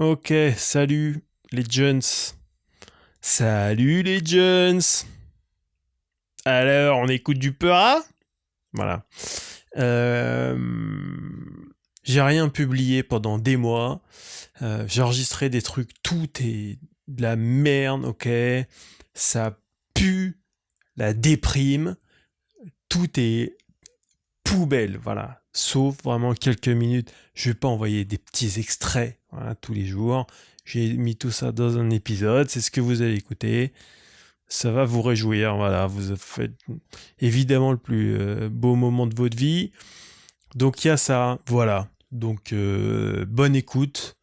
Ok, salut les Jones. Salut les Jones. Alors, on écoute du Peura. Voilà. Euh, J'ai rien publié pendant des mois. J'ai enregistré des trucs, tout est de la merde, ok. Ça pue la déprime. Tout est poubelle, voilà. Sauf vraiment quelques minutes. Je vais pas envoyer des petits extraits, voilà, tous les jours. J'ai mis tout ça dans un épisode. C'est ce que vous allez écouter. Ça va vous réjouir, voilà. Vous faites évidemment le plus beau moment de votre vie. Donc il y a ça, voilà. Donc bonne écoute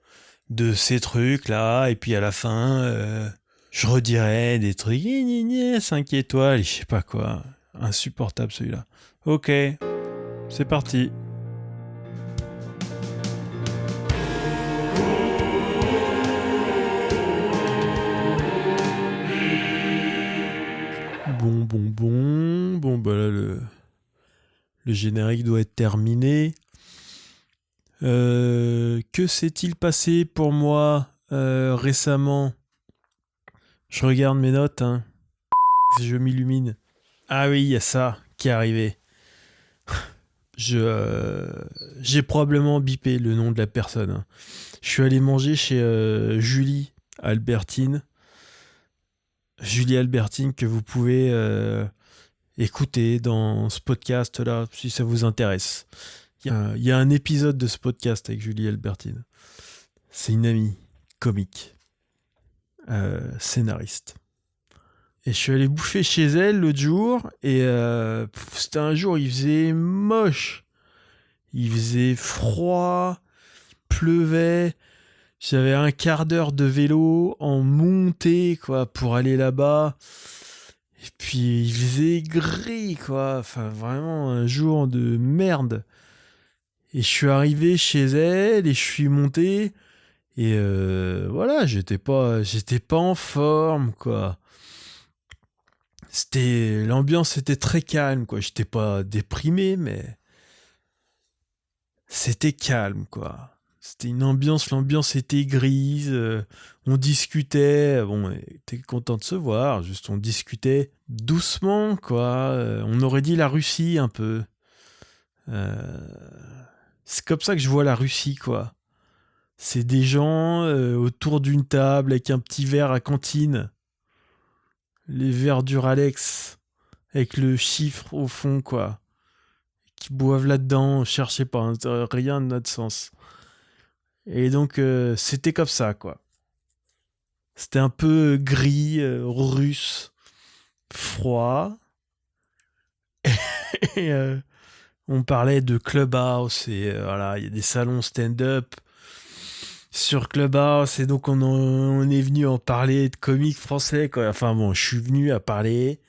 de ces trucs là. Et puis à la fin, je redirai des trucs 5 étoiles, je sais pas quoi. Insupportable celui-là. Ok, c'est parti. Bon, bah là, le générique doit être terminé. Que s'est-il passé pour moi récemment? Je regarde mes notes, hein. Je m'illumine. Ah oui, il y a ça qui est arrivé. J'ai probablement bipé le nom de la personne, hein. Je suis allé manger chez Julie Albertine. Julie Albertine que vous pouvez écouter dans ce podcast-là, si ça vous intéresse. Il y a un épisode de ce podcast avec Julie Albertine. C'est une amie comique, scénariste. Et je suis allé bouffer chez elle l'autre jour, et c'était un jour, il faisait moche. Il faisait froid, pleuvait. J'avais un quart d'heure de vélo en montée, quoi, pour aller là-bas. Et puis, il faisait gris, quoi. Enfin, vraiment, un jour de merde. Et je suis arrivé chez elle, et je suis monté. Et voilà, j'étais pas en forme, quoi. L'ambiance était très calme, quoi. J'étais pas déprimé, mais c'était calme, quoi. C'était l'ambiance était grise. On discutait, bon, on était content de se voir, juste on discutait doucement, quoi. On aurait dit la Russie un peu. Euh, c'est comme ça que je vois la Russie, quoi. C'est des gens autour d'une table avec un petit verre à cantine. Les verres Duralex avec le chiffre au fond, quoi. Qui boivent là-dedans, cherchez pas, hein, rien de notre sens. Et donc, c'était comme ça, quoi. C'était un peu gris, russe, froid. Et on parlait de Clubhouse, et voilà, il y a des salons stand-up sur Clubhouse, et donc on est venu en parler de comiques français, quoi. Enfin bon, je suis venu à parler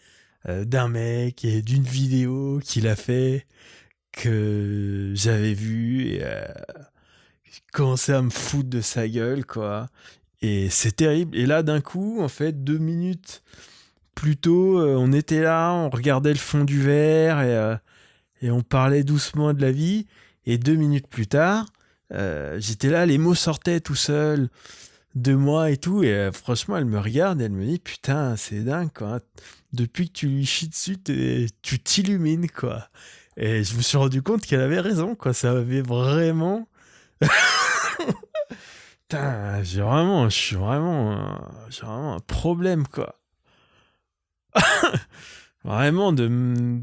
d'un mec et d'une vidéo qu'il a fait que j'avais vu, et j'ai commencé à me foutre de sa gueule, quoi. Et c'est terrible. Et là, d'un coup, en fait, 2 minutes plus tôt, on était là, on regardait le fond du verre, et on parlait doucement de la vie. Et 2 minutes plus tard, j'étais là, les mots sortaient tout seuls de moi et tout. Et franchement, elle me regarde et elle me dit, putain, c'est dingue, quoi. Depuis que tu lui chies dessus, tu t'illumines, quoi. Et je me suis rendu compte qu'elle avait raison, quoi. Ça avait vraiment... Putain, j'ai vraiment un problème, quoi. Vraiment de me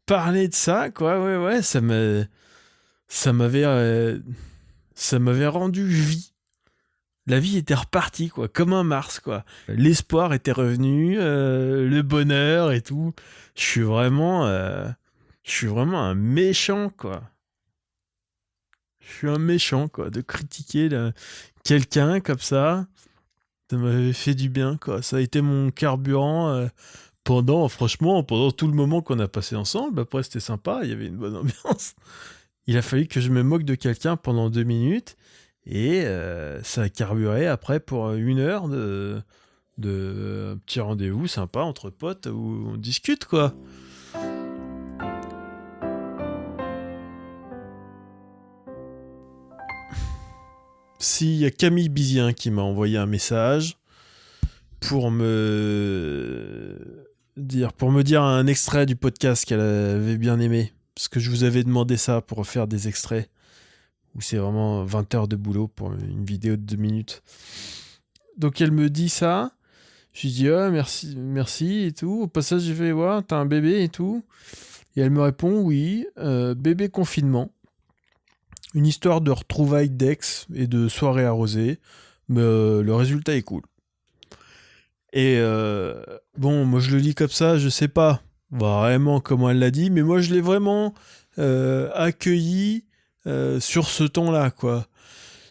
parler de ça, quoi. Ouais, ça m'avait, euh, ça m'avait rendu vie. La vie était repartie, quoi, comme un Mars, quoi. L'espoir était revenu, le bonheur et tout. Je suis vraiment, euh, je suis vraiment un méchant, quoi. Je suis un méchant, quoi, de critiquer quelqu'un comme ça. Ça m'avait fait du bien, quoi. Ça a été mon carburant franchement, pendant tout le moment qu'on a passé ensemble. Après, c'était sympa, il y avait une bonne ambiance. Il a fallu que je me moque de quelqu'un pendant 2 minutes, et ça a carburé après pour 1 heure de petit rendez-vous sympa entre potes où on discute, quoi. s'il y a Camille Bizien qui m'a envoyé un message pour me dire un extrait du podcast qu'elle avait bien aimé. Parce que je vous avais demandé ça pour faire des extraits. Où c'est vraiment 20 heures de boulot pour une vidéo de 2 minutes. Donc elle me dit ça. Je lui dis merci et tout. Au passage, j'ai fait t'as un bébé et tout. Et elle me répond oui, bébé confinement. Une histoire de retrouvailles d'ex et de soirées arrosées. Mais le résultat est cool. Et moi je le lis comme ça, je sais pas vraiment comment elle l'a dit, mais moi je l'ai vraiment accueilli sur ce ton-là, quoi.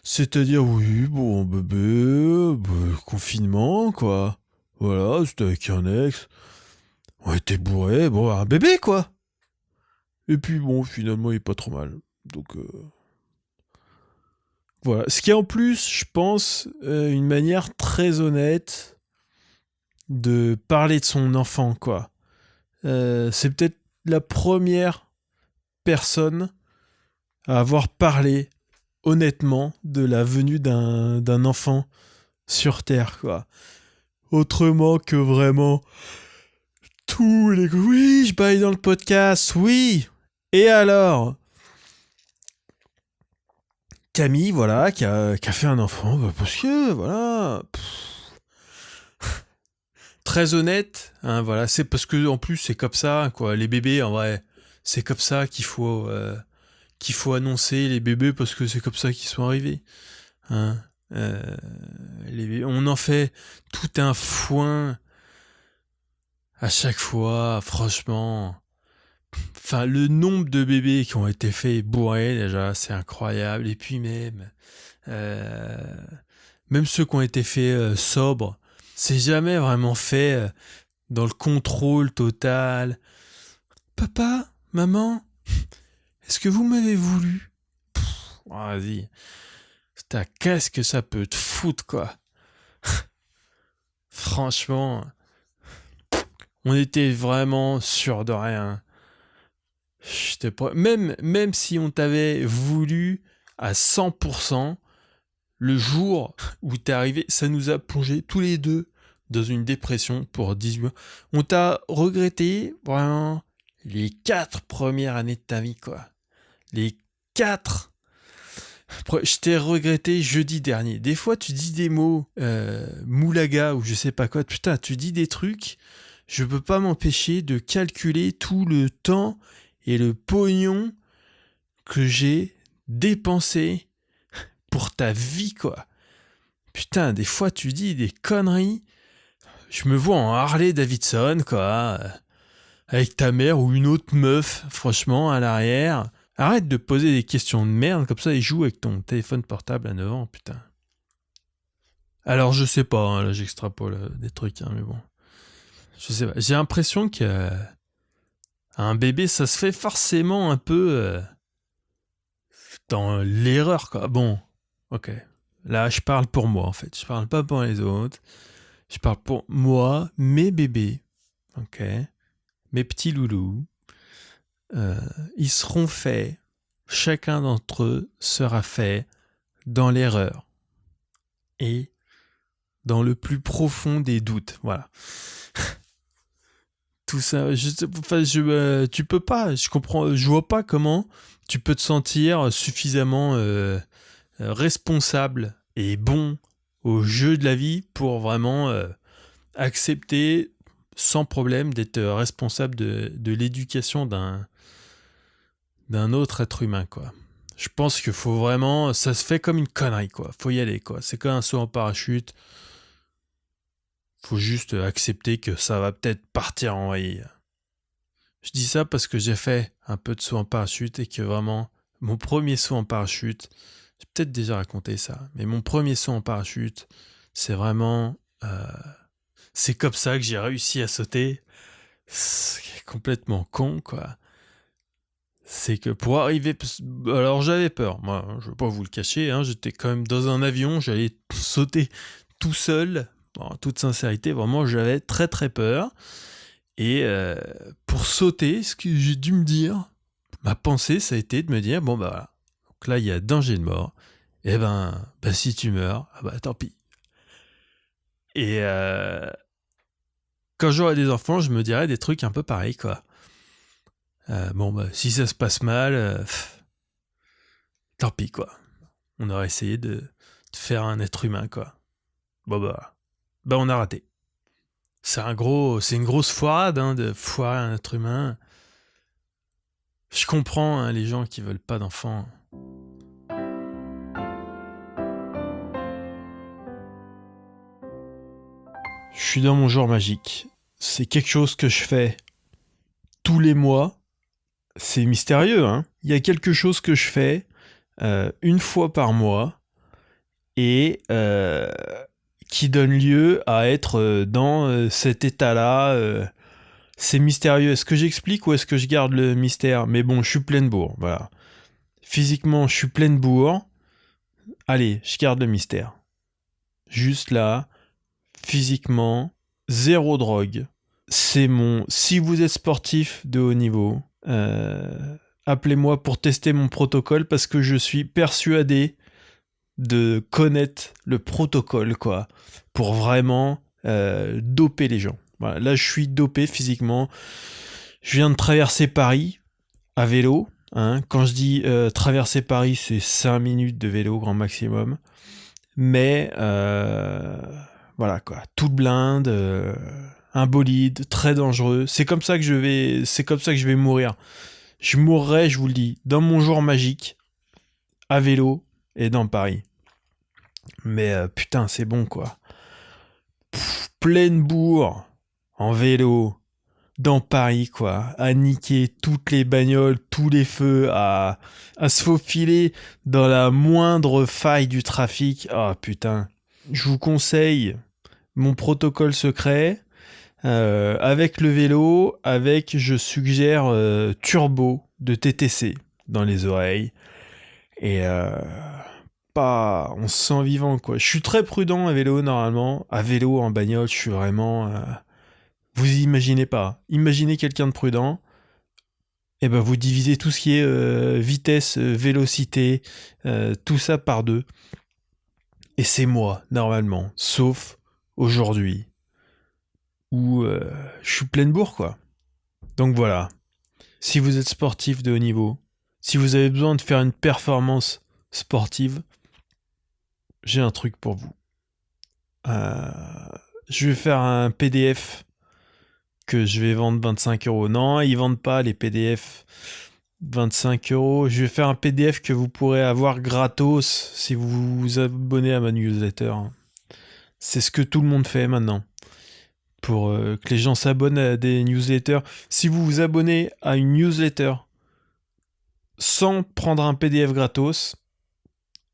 C'est-à-dire, oui, bon, bébé, confinement, quoi. Voilà, c'était avec un ex. On était bourré, bon, un bébé, quoi. Et puis bon, finalement, il est pas trop mal. Donc, voilà. Ce qui est en plus, je pense, une manière très honnête de parler de son enfant, quoi. C'est peut-être la première personne à avoir parlé honnêtement de la venue d'un enfant sur Terre, quoi. Autrement que vraiment tous les... Oui, je baille dans le podcast, oui. Et alors Camille, voilà, qui a fait un enfant, parce que, voilà... Très honnête, hein, voilà, c'est parce que en plus c'est comme ça, quoi. Les bébés, en vrai, c'est comme ça qu'il faut annoncer les bébés parce que c'est comme ça qu'ils sont arrivés. Hein. On en fait tout un foin à chaque fois, franchement. Enfin, le nombre de bébés qui ont été faits bourrés, déjà, c'est incroyable. Et puis euh, même ceux qui ont été faits sobres, c'est jamais vraiment fait dans le contrôle total. Papa, maman, est-ce que vous m'avez voulu? Vas-y. Qu'est-ce que ça peut te foutre, quoi. Franchement, on était vraiment sûr de rien. Même si on t'avait voulu à 100%, le jour où t'es arrivé, ça nous a plongé tous les deux dans une dépression pour 18 mois. On t'a regretté vraiment les 4 premières années de ta vie, quoi. Les 4. Je t'ai regretté jeudi dernier. Des fois, tu dis des mots moulaga ou je sais pas quoi. Putain, tu dis des trucs. Je peux pas m'empêcher de calculer tout le temps et le pognon que j'ai dépensé pour ta vie, quoi. Putain, des fois, tu dis des conneries. Je me vois en Harley Davidson, quoi. Avec ta mère ou une autre meuf, franchement, à l'arrière. Arrête de poser des questions de merde comme ça et joue avec ton téléphone portable à 9 ans, putain. Alors, je sais pas, hein, là, j'extrapole des trucs, hein, mais bon. Je sais pas. J'ai l'impression que un bébé, ça se fait forcément un peu dans l'erreur, quoi. Bon, ok. Là, je parle pour moi, en fait. Je parle pas pour les autres. Je parle pour moi, mes bébés, ok. Mes petits loulous. Ils seront faits. Chacun d'entre eux sera fait dans l'erreur. Et dans le plus profond des doutes. Voilà. Tout ça, tu peux pas, je vois pas comment tu peux te sentir suffisamment responsable et bon au jeu de la vie pour vraiment accepter sans problème d'être responsable de l'éducation d'un autre être humain, quoi. Je pense qu'il faut vraiment, ça se fait comme une connerie, quoi. Faut y aller, quoi. C'est comme un saut en parachute. Faut juste accepter que ça va peut-être partir en vrille. Je dis ça parce que j'ai fait un peu de saut en parachute et que vraiment, mon premier saut en parachute, j'ai peut-être déjà raconté ça, mais mon premier saut en parachute, c'est vraiment... c'est comme ça que j'ai réussi à sauter. C'est complètement con, quoi. C'est que pour arriver... Alors j'avais peur, moi, je ne vais pas vous le cacher, hein, j'étais quand même dans un avion, j'allais sauter tout seul. En toute sincérité, vraiment, j'avais très très peur. Et pour sauter, ce que j'ai dû me dire, ma pensée, ça a été de me dire, bon bah voilà, donc là, il y a danger de mort. Eh ben, si tu meurs, ah bah tant pis. Et quand j'aurai des enfants, je me dirai des trucs un peu pareils, quoi. Bon, bah, si ça se passe mal, tant pis, quoi. On aurait essayé de faire un être humain, quoi. Bon, bah on a raté. C'est une grosse foirade, hein, de foirer un être humain. Je comprends, hein, les gens qui veulent pas d'enfants. Je suis dans mon jour magique. C'est quelque chose que je fais tous les mois. C'est mystérieux, hein. Il y a quelque chose que je fais une fois par mois et qui donne lieu à être dans cet état-là. C'est mystérieux. Est-ce que j'explique ou est-ce que je garde le mystère? Mais bon, je suis pleine bourre, voilà. Physiquement, je suis pleine bourre. Allez, je garde le mystère. Juste là, physiquement, zéro drogue. C'est mon... Si vous êtes sportif de haut niveau, appelez-moi pour tester mon protocole parce que je suis persuadé de connaître le protocole, quoi, pour vraiment doper les gens. Voilà, là, je suis dopé physiquement. Je viens de traverser Paris à vélo. Hein. Quand je dis traverser Paris, c'est 5 minutes de vélo grand maximum. Mais voilà quoi, toute blinde, un bolide, très dangereux. C'est comme ça que je vais mourir. Je mourrai, je vous le dis, dans mon jour magique, à vélo et dans Paris. Mais putain, c'est bon quoi. Pleine bourre, en vélo, dans Paris quoi, à niquer toutes les bagnoles, tous les feux, à se faufiler dans la moindre faille du trafic. Ah putain, je vous conseille mon protocole secret avec le vélo, je suggère turbo de TTC dans les oreilles et pas, on se sent vivant quoi. Je suis très prudent à vélo normalement, à vélo en bagnole, je suis vraiment vous imaginez pas. Imaginez quelqu'un de prudent. Et ben vous divisez tout ce qui est vitesse, vélocité, tout ça par deux. Et c'est moi, normalement. Sauf aujourd'hui, où je suis pleine bourre, quoi. Donc voilà. Si vous êtes sportif de haut niveau, si vous avez besoin de faire une performance sportive, j'ai un truc pour vous. Euh, je vais faire un PDF que je vais vendre 25 €. Non, ils vendent pas les PDF 25 €. Je vais faire un PDF que vous pourrez avoir gratos si vous vous abonnez à ma newsletter. C'est ce que tout le monde fait maintenant. Pour que les gens s'abonnent à des newsletters. Si vous vous abonnez à une newsletter sans prendre un PDF gratos,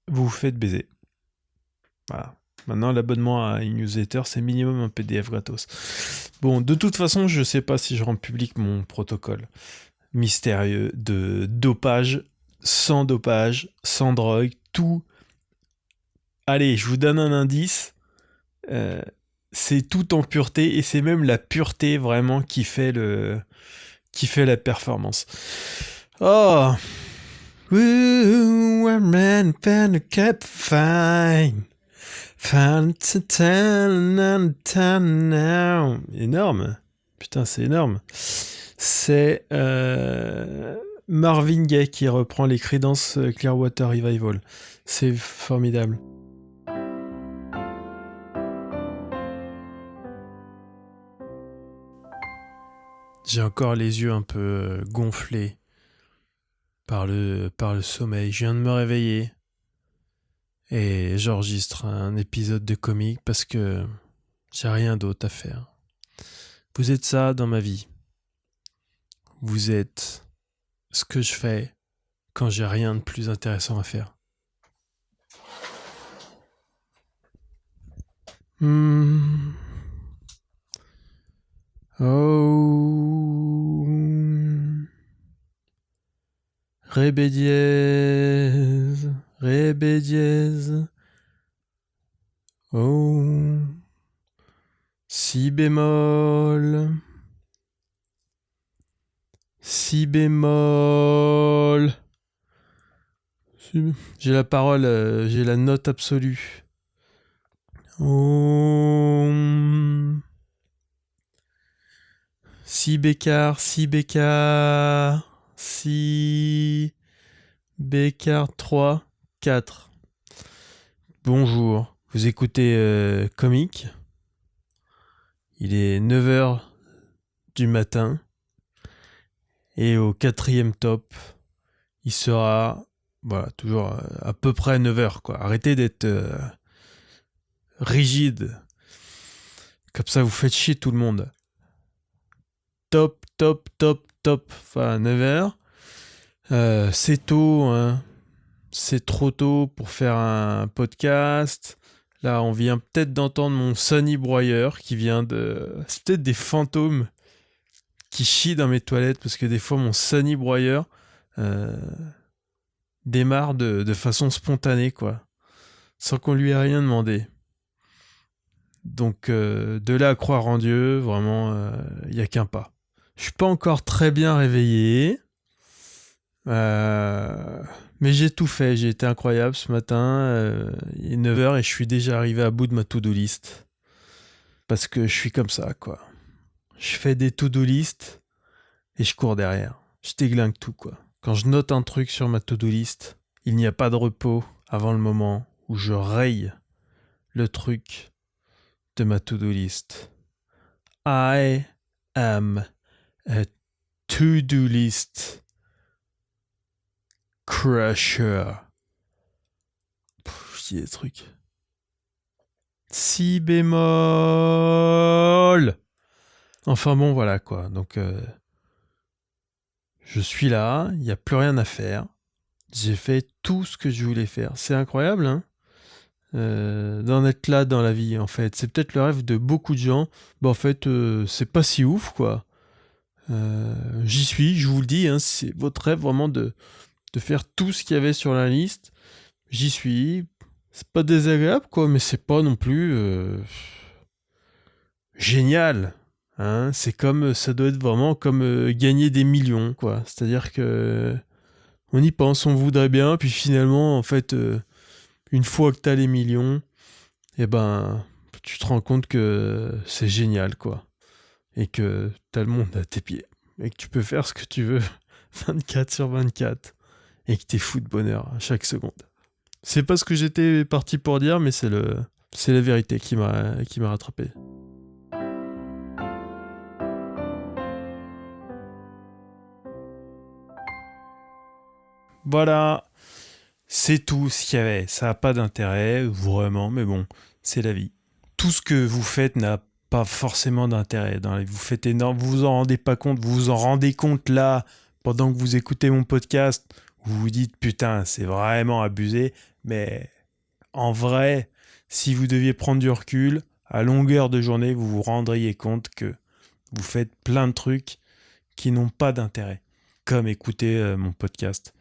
vous vous faites baiser. Voilà. Maintenant, l'abonnement à une newsletter, c'est minimum un PDF gratos. Bon, de toute façon, je sais pas si je rends public mon protocole mystérieux de dopage, sans drogue, tout. Allez, je vous donne un indice. C'est tout en pureté et c'est même la pureté vraiment qui fait la performance. Oh, ooh, I'm man fan kept fine. Énorme. Putain, c'est énorme. C'est Marvin Gaye qui reprend les Creedence Clearwater Revival. C'est formidable. J'ai encore les yeux un peu gonflés par le sommeil. Je viens de me réveiller et j'enregistre un épisode de comique parce que j'ai rien d'autre à faire. Vous êtes ça dans ma vie. Vous êtes ce que je fais quand j'ai rien de plus intéressant à faire. Oh. Ré bé dièse. Ré bé dièse. Oh. Si bémol. Si bémol. J'ai la parole, j'ai la note absolue. Om. Si Bécard, si Bécard, si Bécard 3, 4. Bonjour, vous écoutez Comique. Il est 9h du matin. Et au 4e top, il sera toujours à peu près 9h, quoi. Arrêtez d'être rigide. Comme ça, vous faites chier tout le monde. Top. Enfin, 9h. C'est tôt, hein. C'est trop tôt pour faire un podcast. Là, on vient peut-être d'entendre mon Sonny broyeur qui vient de... C'est peut-être des fantômes qui chient dans mes toilettes parce que des fois, mon Sonny broyeur démarre de façon spontanée, quoi. Sans qu'on lui ait rien demandé. Donc, de là à croire en Dieu, vraiment, il n'y a qu'un pas. Je suis pas encore très bien réveillé. Mais j'ai tout fait, j'ai été incroyable ce matin. Il est 9h et je suis déjà arrivé à bout de ma to-do list. Parce que je suis comme ça, quoi. Je fais des to-do list et je cours derrière. Je déglingue tout, quoi. Quand je note un truc sur ma to-do list, il n'y a pas de repos avant le moment où je raye le truc de ma to-do list. I am a to-do list crusher. Je dis des trucs. Si bémol. Enfin bon, voilà quoi. Donc, je suis là, il n'y a plus rien à faire. J'ai fait tout ce que je voulais faire. C'est incroyable, hein, d'en être là dans la vie, en fait. C'est peut-être le rêve de beaucoup de gens. En fait, c'est pas si ouf, quoi. J'y suis, je vous le dis, hein, c'est votre rêve vraiment de faire tout ce qu'il y avait sur la liste. J'y suis. C'est pas désagréable, quoi, mais c'est pas non plus génial. Hein, c'est comme, ça doit être vraiment comme gagner des millions, quoi. C'est-à-dire que on y pense, on voudrait bien, puis finalement, en fait, une fois que t'as les millions, eh ben, tu te rends compte que c'est génial, quoi. Et que t'as le monde à tes pieds. Et que tu peux faire ce que tu veux 24/24. Et que t'es fou de bonheur à chaque seconde. C'est pas ce que j'étais parti pour dire, mais c'est la vérité qui m'a rattrapé. Voilà, c'est tout ce qu'il y avait. Ça n'a pas d'intérêt, vraiment, mais bon, c'est la vie. Tout ce que vous faites n'a pas forcément d'intérêt. Vous faites énorme, vous vous en rendez pas compte, vous vous en rendez compte là, pendant que vous écoutez mon podcast, vous vous dites putain, c'est vraiment abusé, mais en vrai, si vous deviez prendre du recul, à longueur de journée, vous vous rendriez compte que vous faites plein de trucs qui n'ont pas d'intérêt, comme écouter mon podcast.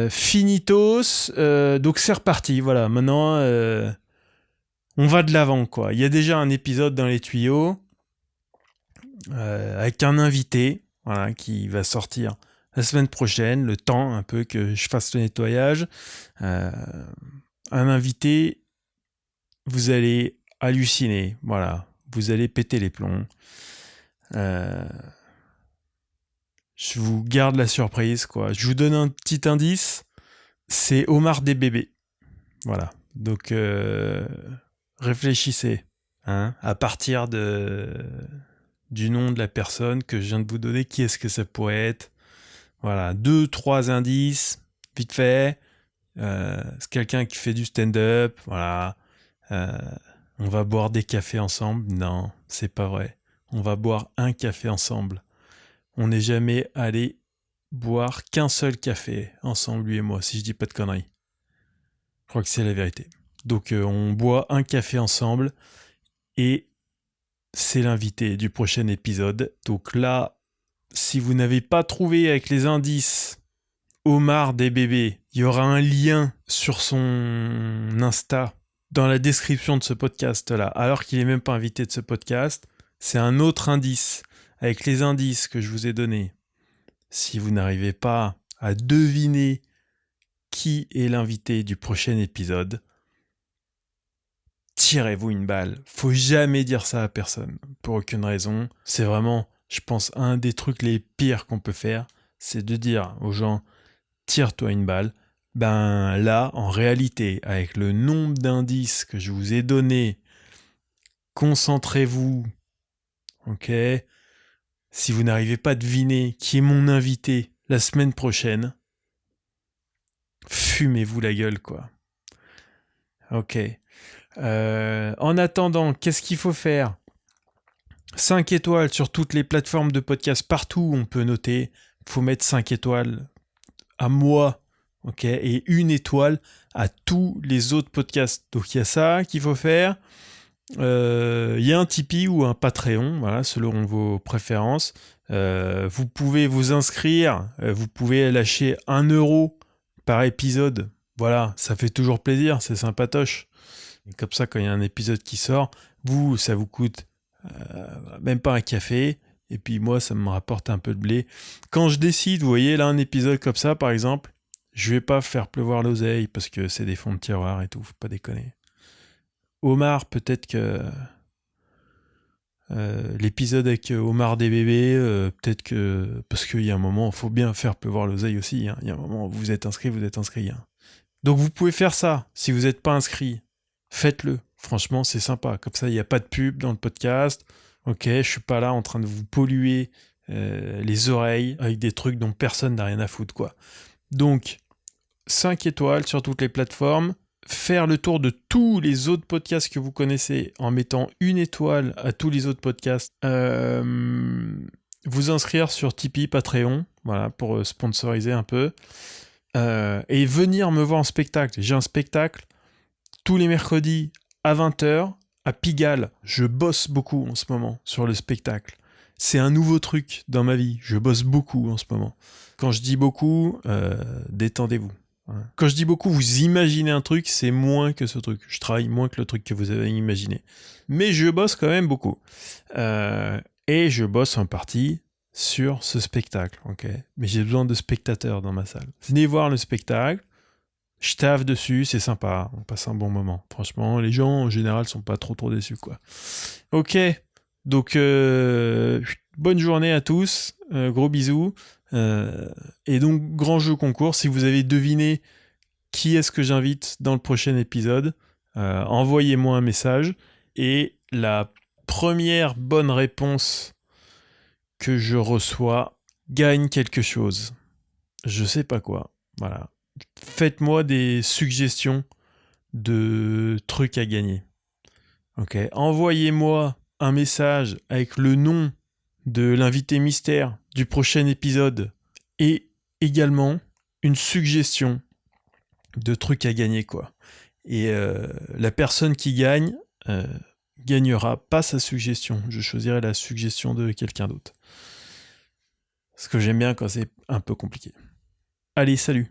Finitos, donc c'est reparti, voilà, maintenant on va de l'avant, quoi. Il y a déjà un épisode dans les tuyaux avec un invité, voilà, qui va sortir la semaine prochaine, le temps un peu que je fasse le nettoyage. Un invité, vous allez halluciner, voilà, vous allez péter les plombs. Je vous garde la surprise, quoi. Je vous donne un petit indice, c'est Omar des bébés. Voilà, donc réfléchissez, hein, à partir du nom de la personne que je viens de vous donner, qui est-ce que ça pourrait être. Voilà, 2-3 indices, vite fait. C'est quelqu'un qui fait du stand-up, voilà. On va boire des cafés ensemble. Non, c'est pas vrai. On va boire un café ensemble. On n'est jamais allé boire qu'un seul café ensemble, lui et moi, si je dis pas de conneries. Je crois que c'est la vérité. Donc on boit un café ensemble et c'est l'invité du prochain épisode. Donc là, si vous n'avez pas trouvé avec les indices Omar des bébés, il y aura un lien sur son Insta dans la description de ce podcast-là, alors qu'il n'est même pas invité de ce podcast. C'est un autre indice avec les indices que je vous ai donnés. Si vous n'arrivez pas à deviner qui est l'invité du prochain épisode, tirez-vous une balle. Faut jamais dire ça à personne, pour aucune raison. C'est vraiment, je pense, un des trucs les pires qu'on peut faire, c'est de dire aux gens, tire-toi une balle. Ben là, en réalité, avec le nombre d'indices que je vous ai donnés, concentrez-vous, ok ? Si vous n'arrivez pas à deviner qui est mon invité la semaine prochaine, fumez-vous la gueule, quoi. Ok. En attendant, qu'est-ce qu'il faut faire ? 5 étoiles sur toutes les plateformes de podcast, partout où on peut noter. Il faut mettre 5 étoiles à moi, ok, et 1 étoile à tous les autres podcasts. Donc il y a ça qu'il faut faire. Il y a un Tipeee ou un Patreon, voilà, selon vos préférences. Vous pouvez vous inscrire, vous pouvez lâcher 1 euro par épisode. Voilà, ça fait toujours plaisir, c'est sympatoche. Et comme ça, quand il y a un épisode qui sort, ça vous coûte même pas un café. Et puis moi, ça me rapporte un peu de blé. Quand je décide, vous voyez, là, un épisode comme ça, par exemple, je vais pas faire pleuvoir l'oseille parce que c'est des fonds de tiroir et tout, faut pas déconner. Omar, peut-être que l'épisode avec Omar des bébés, peut-être que... Parce qu'il y a un moment, il faut bien faire pleuvoir l'oseille aussi. Hein. Il y a un moment où vous êtes inscrit. Hein. Donc vous pouvez faire ça. Si vous n'êtes pas inscrit, faites-le. Franchement, c'est sympa. Comme ça, il n'y a pas de pub dans le podcast. Ok, je suis pas là en train de vous polluer les oreilles avec des trucs dont personne n'a rien à foutre, quoi. Donc, 5 étoiles sur toutes les plateformes. Faire le tour de tous les autres podcasts que vous connaissez en mettant 1 étoile à tous les autres podcasts. Vous inscrire sur Tipeee, Patreon, voilà, pour sponsoriser un peu. Et venir me voir en spectacle. J'ai un spectacle tous les mercredis à 20h à Pigalle. Je bosse beaucoup en ce moment sur le spectacle. C'est un nouveau truc dans ma vie. Je bosse beaucoup en ce moment. Quand je dis beaucoup, détendez-vous. Quand je dis beaucoup, vous imaginez un truc, c'est moins que ce truc. Je travaille moins que le truc que vous avez imaginé. Mais je bosse quand même beaucoup. Et je bosse en partie sur ce spectacle, ok. Mais j'ai besoin de spectateurs dans ma salle. Venez voir le spectacle. Je taffe dessus, c'est sympa. On passe un bon moment. Franchement, les gens, en général, sont pas trop déçus, quoi. Ok. Donc, bonne journée à tous. Gros bisous. Et donc, grand jeu concours. Si vous avez deviné qui est-ce que j'invite dans le prochain épisode, envoyez-moi un message. Et la première bonne réponse que je reçois gagne quelque chose. Je sais pas quoi. Voilà. Faites-moi des suggestions de trucs à gagner. Ok. Envoyez-moi un message avec le nom de l'invité mystère du prochain épisode et également une suggestion de trucs à gagner, quoi. Et la personne qui gagne gagnera pas sa suggestion. Je choisirai la suggestion de quelqu'un d'autre. Ce que j'aime bien quand c'est un peu compliqué. Allez, salut!